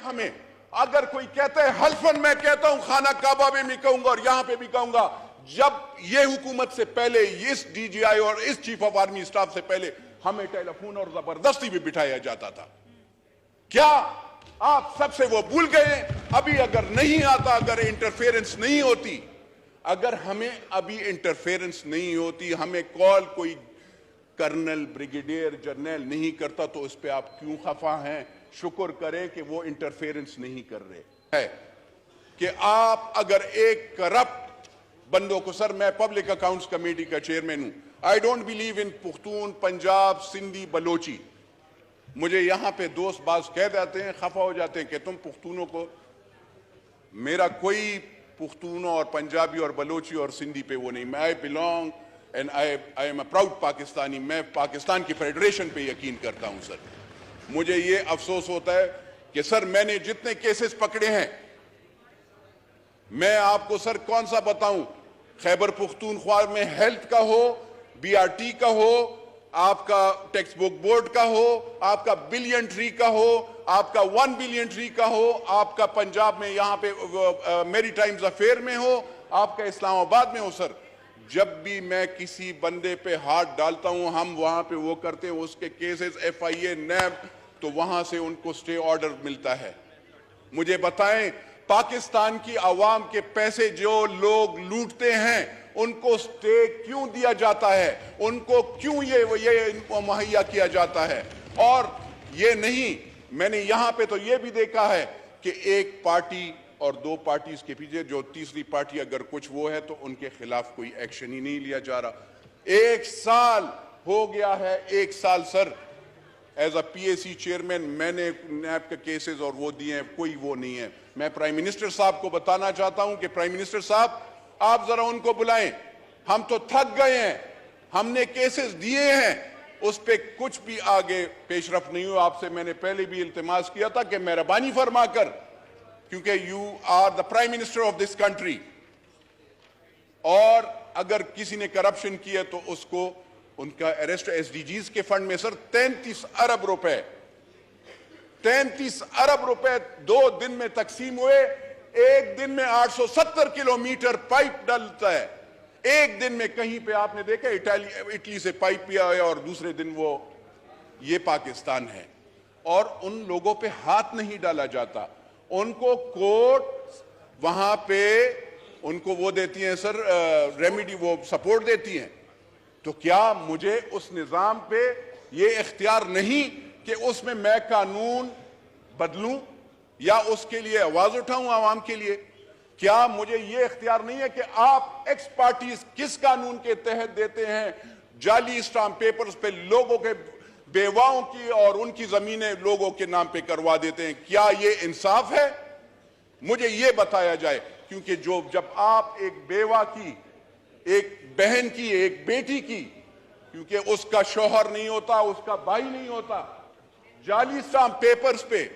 ہمیں اگر کوئی کہتا ہے حلفن میں کہتا ہوں خانہ کعبہ میں بھی کہوں گا اور یہاں پہ بھی کہوں گا، جب یہ حکومت سے پہلے اس ڈی جی آئی اور اس چیف آف آرمی اسٹاف سے پہلے ہمیں ٹیلی فون اور زبردستی بھی بٹھایا جاتا تھا. کیا آپ سب سے وہ بھول گئے؟ ابھی اگر نہیں آتا، اگر انٹرفیرنس نہیں ہوتی، اگر ہمیں ابھی انٹرفیرنس نہیں ہوتی، ہمیں کال کوئی کرنل بریگیڈیئر جرنیل نہیں کرتا، تو اس پہ آپ کیوں خفا ہیں؟ شکر کریں کہ وہ انٹرفیرنس نہیں کر رہے ہے کہ آپ اگر ایک کرپٹ بندوں کو، سر میں پبلک اکاؤنٹس کمیٹی کا چیئرمین ہوں، I don't believe in Pakhtun, Punjab, Sindhi, Balochi. مجھے یہاں پہ دوست باز کہہ دیتے ہیں، خفا ہو جاتے ہیں کہ تم پختونوں کو، میرا کوئی پختونوں اور پنجابی اور بلوچی اور سندھی پہ وہ نہیں. میں I belong and I am a proud Pakistani. میں پاکستان کی فیڈریشن پہ یقین کرتا ہوں. سر مجھے یہ افسوس ہوتا ہے کہ سر میں نے جتنے کیسز پکڑے ہیں، میں آپ کو سر کون سا بتاؤں، خیبر پختونخوا میں ہیلتھ کا ہو، بی آر ٹی کا ہو، آپ کا ٹیکسٹ بک بورڈ کا ہو، آپ کا بلین ٹری کا ہو، آپ کا 1 بلین ٹری کا ہو، آپ کا پنجاب میں یہاں پہ میری ٹائمز افیئر میں ہو، آپ کا اسلام آباد میں ہو. سر جب بھی میں کسی بندے پہ ہاتھ ڈالتا ہوں، ہم وہاں پہ وہ کرتے ہیں، اس کے کیسز ایف آئی اے، نیب، تو وہاں سے ان کو سٹے آرڈر ملتا ہے. مجھے بتائیں پاکستان کی عوام کے پیسے جو لوگ لوٹتے ہیں ان کو سٹے کیوں دیا جاتا ہے؟ ان کو کیوں یہ مہیا کیا جاتا ہے؟ اور یہ نہیں، میں نے یہاں پہ تو یہ بھی دیکھا ہے کہ ایک پارٹی اور 2 پارٹیز کے پیچھے جو تیسری پارٹی اگر کچھ وہ ہے تو ان کے خلاف کوئی ایکشن ہی نہیں لیا جا رہا. 1 سال ہو گیا ہے، 1 سال سر as a P a C chairman میں نے نیب کے کیسز اور وہ دیے ہیں، کوئی وہ نہیں ہے. میں پرائم منسٹر صاحب کو بتانا چاہتا ہوں کہ پرائم منسٹر صاحب آپ ذرا ان کو بلائیں، ہم تو تھک گئے ہیں، ہم نے کیسز دیے ہیں، اس پہ کچھ بھی آگے پیش رفت نہیں ہو. آپ سے میں نے پہلے بھی التماس کیا تھا کہ مہربانی فرما کر، کیونکہ you are the prime minister of this country, اور اگر کسی نے کرپشن کی ہے تو اس کو ان کا اریسٹ ایس ڈی جیز کے فنڈ میں سر 33 ارب روپے 2 دن میں تقسیم ہوئے. ایک دن میں 870 کلومیٹر پائپ ڈلتا ہے. ایک دن میں کہیں پہ آپ نے دیکھا اٹلی سے پائپ پیا ہے اور دوسرے دن وہ، یہ پاکستان ہے. اور ان لوگوں پہ ہاتھ نہیں ڈالا جاتا. ان کو کورٹ وہاں پہ ان کو وہ دیتی ہیں سر ریمیڈی، وہ سپورٹ دیتی ہیں. تو کیا مجھے اس نظام پہ یہ اختیار نہیں کہ اس میں قانون بدلوں یا اس کے لیے آواز اٹھاؤں عوام کے لیے؟ کیا مجھے یہ اختیار نہیں ہے کہ آپ ایکس پارٹیز کس قانون کے تحت دیتے ہیں جعلی اسٹامپ پیپرز پہ لوگوں کے بیواؤں کی اور ان کی زمینیں لوگوں کے نام پہ کروا دیتے ہیں؟ کیا یہ انصاف ہے؟ مجھے یہ بتایا جائے. کیونکہ جب آپ ایک بیوہ کی، ایک بہن کی، ایک بیٹی کی، کیونکہ اس کا شوہر نہیں ہوتا، اس کا بھائی نہیں ہوتا، جعلی اسٹامپ پیپرز پہ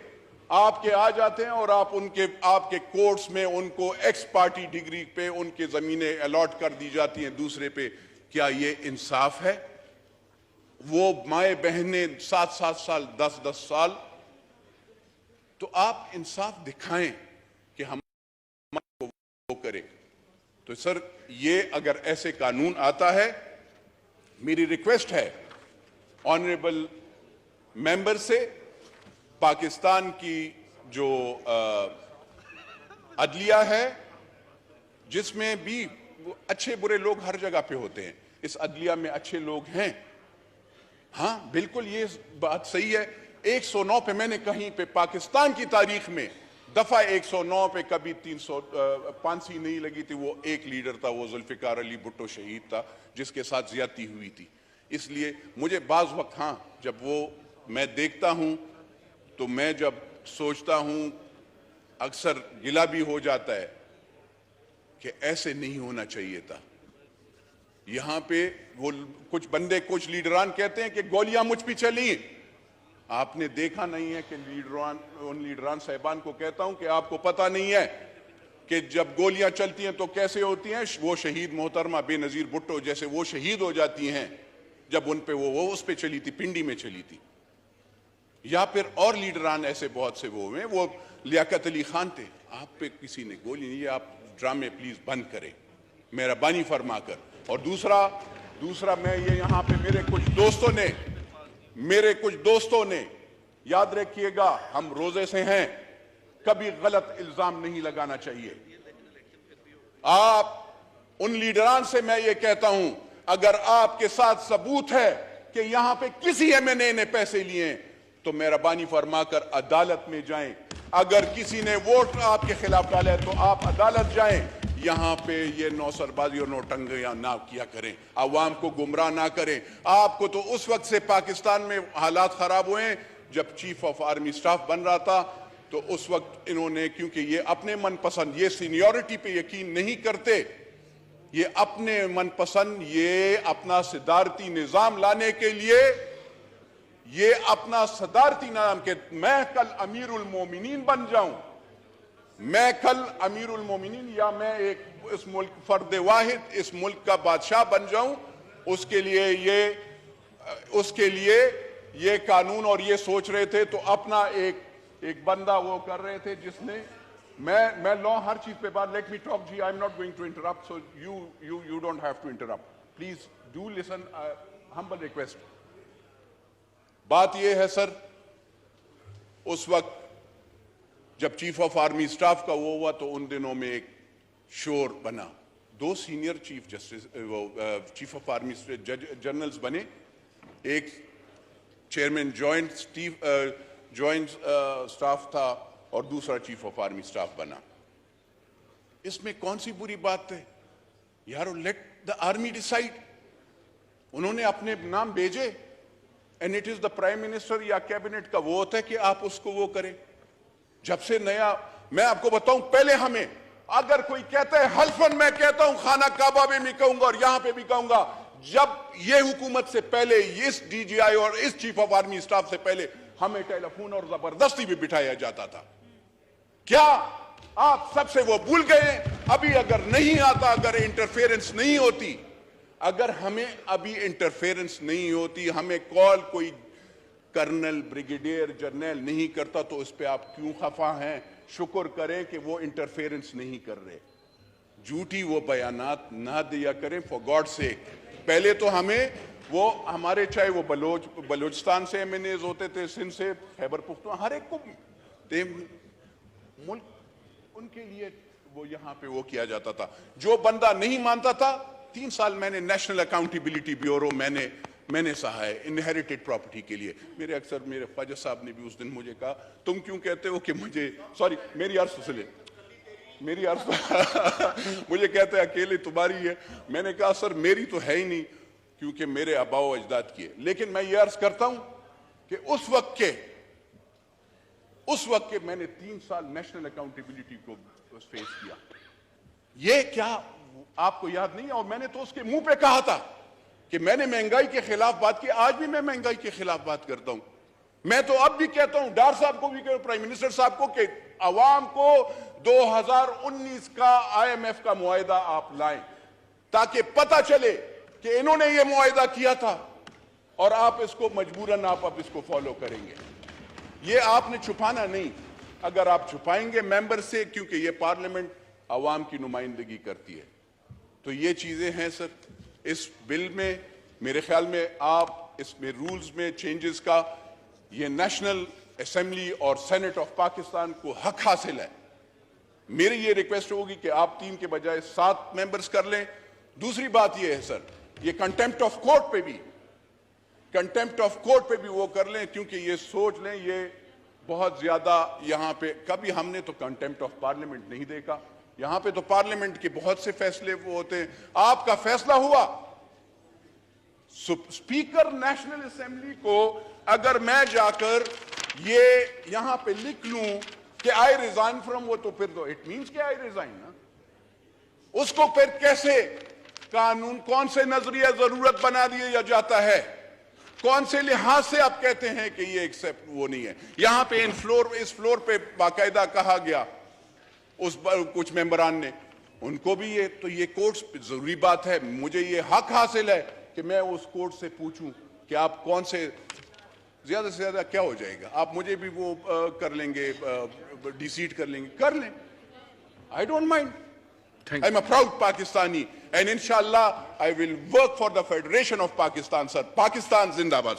آپ کے آ جاتے ہیں اور آپ کے کورٹس میں ان کو ایکس پارٹی ڈگری پہ ان کے زمینیں الاٹ کر دی جاتی ہیں دوسرے پہ. کیا یہ انصاف ہے؟ وہ مائیں بہنیں 7 سال 10 سال. تو آپ انصاف دکھائیں کہ ہم وہ کریں. تو سر یہ اگر ایسے قانون آتا ہے، میری ریکویسٹ ہے آنریبل ممبر سے، پاکستان کی جو عدلیہ ہے جس میں بھی اچھے برے لوگ ہر جگہ پہ ہوتے ہیں، اس عدلیہ میں اچھے لوگ ہیں. ہاں بالکل یہ بات صحیح ہے. 109 پہ میں نے کہیں پہ پاکستان کی تاریخ میں دفعہ 109 پہ کبھی 300 پانسی نہیں لگی تھی. وہ ایک لیڈر تھا، وہ ذوالفقار علی بھٹو شہید تھا، جس کے ساتھ زیادتی ہوئی تھی. اس لیے مجھے بعض وقت ہاں جب وہ میں دیکھتا ہوں تو میں جب سوچتا ہوں اکثر گلہ بھی ہو جاتا ہے کہ ایسے نہیں ہونا چاہیے تھا. یہاں پہ وہ کچھ بندے، کچھ لیڈران کہتے ہیں کہ گولیاں مجھ پہ چلیں. آپ نے دیکھا نہیں ہے کہ ان لیڈران صاحبان کو کہتا ہوں کہ آپ کو پتہ نہیں ہے کہ جب گولیاں چلتی ہیں تو کیسے ہوتی ہیں. وہ شہید محترمہ بے نظیر بھٹو جیسے وہ شہید ہو جاتی ہیں جب ان پہ وہ اس پہ چلی تھی، پنڈی میں چلی تھی. یا پھر اور لیڈران ایسے بہت سے وہ ہوئے. وہ लियाकत अली खान थे, आप पे किसी ने गोली नहीं, आप ड्रामे प्लीज बंद करें मेहरबानी फरमा कर। और दूसरा मैं ये यहाँ पे मेरे कुछ दोस्तों ने याद रखिएगा, हम रोजे से हैं, कभी गलत इल्जाम नहीं लगाना चाहिए। आप उन लीडरान से मैं ये कहता हूं, अगर आपके साथ सबूत है कि यहां पे किसी एमएनए ने पैसे लिए तो मेहरबानी फरमाकर अदालत में जाएं। अगर किसी ने वोट आपके खिलाफ डाला है तो आप अदालत जाएं। यहां पे ये नौसरबाजी और नौटंगियां ना किया करें, अवाम को गुमराह ना करें। आपको तो उस वक्त से पाकिस्तान में हालात खराब हुए जब चीफ ऑफ आर्मी स्टाफ बन रहा था, तो उस वक्त इन्होंने, क्योंकि ये अपने मनपसंद, ये सीनियरिटी पे यकीन नहीं करते, ये अपने मनपसंद, ये अपना सदारती निजाम लाने के लिए, ये अपना सदारती निजाम के मैं कल अमीरुल मोमिनीन बन जाऊं, मैं कल अमीरुल मोमिनीन, या मैं एक इस मुल्क फर्द वाहिद, इस मुल्क का बादशाह बन जाऊं, उसके लिए ये कानून और ये सोच रहे थे। तो अपना एक बंदा वो कर रहे थे जिसने, मैं लॉ हर चीज पे बात, लेट मी टॉक जी, I am not going to interrupt, so you don't have to interrupt, please do listen, humble request. बात ये है सर, उस वक्त जब चीफ ऑफ आर्मी स्टाफ का वो हुआ तो उन दिनों में एक शोर बना, 2 senior chief of army generals बने, एक चेयरमैन जॉइंट स्टाफ था और दूसरा चीफ ऑफ आर्मी स्टाफ बना। इसमें कौन सी बुरी बात है यार, लेट द आर्मी डिसाइड। उन्होंने अपने नाम भेजे, and it is the prime minister या कैबिनेट का वो होता है कि आप उसको वो करें। जब से नया, मैं आपको बताऊं, पहले हमें अगर कोई कहता है हल्फन, मैं कहता हूं खाना काबा में भी कहूंगा और यहां पे भी कहूंगा, जब ये हुकूमत से पहले, इस डीजीआई और इस चीफ ऑफ आर्मी स्टाफ से पहले हमें टेलीफोन और जबरदस्ती भी बिठाया जाता था। क्या आप सबसे वो भूल गए? अभी अगर नहीं आता, अगर इंटरफेरेंस नहीं होती, अगर हमें अभी इंटरफेरेंस नहीं होती, हमें कॉल कोई कर्नल, ब्रिगेडियर, जर्नल नहीं करता, तो इस पे आप क्यों खफा हैं? शुक्र करें कि वो इंटरफेरेंस नहीं कर रहे, झूठी वो बयानात ना दिया करें, फॉर गॉड सेक। पहले तो हमें वो, हमारे चाहे वो बलोचिस्तान से एमएनएज होते थे, सिंध से, खैबर पुख्तूनख्वा, हर एक को मुल्क उनके लिए वो यहाँ पे वो किया जाता था। जो बंदा नहीं मानता था, 3 साल मैंने नेशनल अकाउंटेबिलिटी ब्यूरो मैंने सहा है इनहेरिटेड प्रॉपर्टी के लिए। मेरे ख्वाजा साहब ने भी उस दिन मुझे कहा, तुम क्यों कहते हो कि मुझे, सॉरी मेरी अर्ज सुने, मेरी अर्ज मुझे कहते हैं अकेले तुम्हारी है। मैंने कहा सर मेरी तो है ही नहीं, क्योंकि मेरे आबाओ अजदाद की है। लेकिन मैं ये अर्ज करता हूं कि उस वक्त के मैंने 3 साल नेशनल अकाउंटेबिलिटी को फेस किया। ये क्या आपको याद नहीं? और मैंने तो उसके मुंह पे कहा था कि मैंने महंगाई के खिलाफ बात की, आज भी मैं महंगाई के खिलाफ बात करता हूं। मैं तो अब भी कहता हूं, डार साहब को भी, प्राइम मिनिस्टर साहब को, कि अवाम को 2019 का IMF का मुआहिदा आप लाएं, ताकि पता चले कि इन्होंने ये मुआहिदा किया था और आप इसको मजबूरन आप अब इसको फॉलो करेंगे। ये आपने छुपाना नहीं। अगर आप छुपाएंगे मेंबर से, क्योंकि ये पार्लियामेंट अवाम की नुमाइंदगी करती है, तो ये चीजें हैं सर। इस बिल में मेरे ख्याल में आप इसमें रूल्स में चेंजेस का, ये नेशनल असेंबली और सेनेट ऑफ पाकिस्तान को हक हासिल है। मेरी ये रिक्वेस्ट होगी कि आप 3 के बजाय 7 मेंबर्स कर लें। दूसरी बात ये है सर, ये कंटेम्प्ट ऑफ कोर्ट पे भी वो कर लें, क्योंकि ये सोच लें, ये बहुत ज्यादा यहाँ पे, कभी हमने तो कंटेम्प्ट ऑफ पार्लियामेंट नहीं देखा। यहां पे तो पार्लियामेंट के बहुत से फैसले वो होते हैं। आपका फैसला हुआ, स्पीकर नेशनल असेंबली को अगर मैं जाकर ये यहां पे लिख लूं कि आई रिजाइन फ्रॉम, वो तो फिर तो इट मींस कि आई रिजाइन ना, उसको फिर कैसे कानून, कौन से नजरिया जरूरत बना दिया जाता है, कौन से लिहाज से आप कहते हैं कि ये एक्सेप्ट वो नहीं है। यहां पे इस फ्लोर पे बाकायदा कहा गया कुछ मेंबरान ने, उनको भी ये, तो ये कोर्ट जरूरी बात है। मुझे ये हक हासिल है कि मैं उस कोर्ट से पूछूं कि आप कौन से, ज्यादा से ज्यादा क्या हो जाएगा, आप मुझे भी वो कर लेंगे ڈیسیڈ کر لیں گے کر لیں. I don't mind. Thank I'm a proud Pakistani and inshallah I will work for the Federation of Pakistan, sir. Pakistan Zindabad.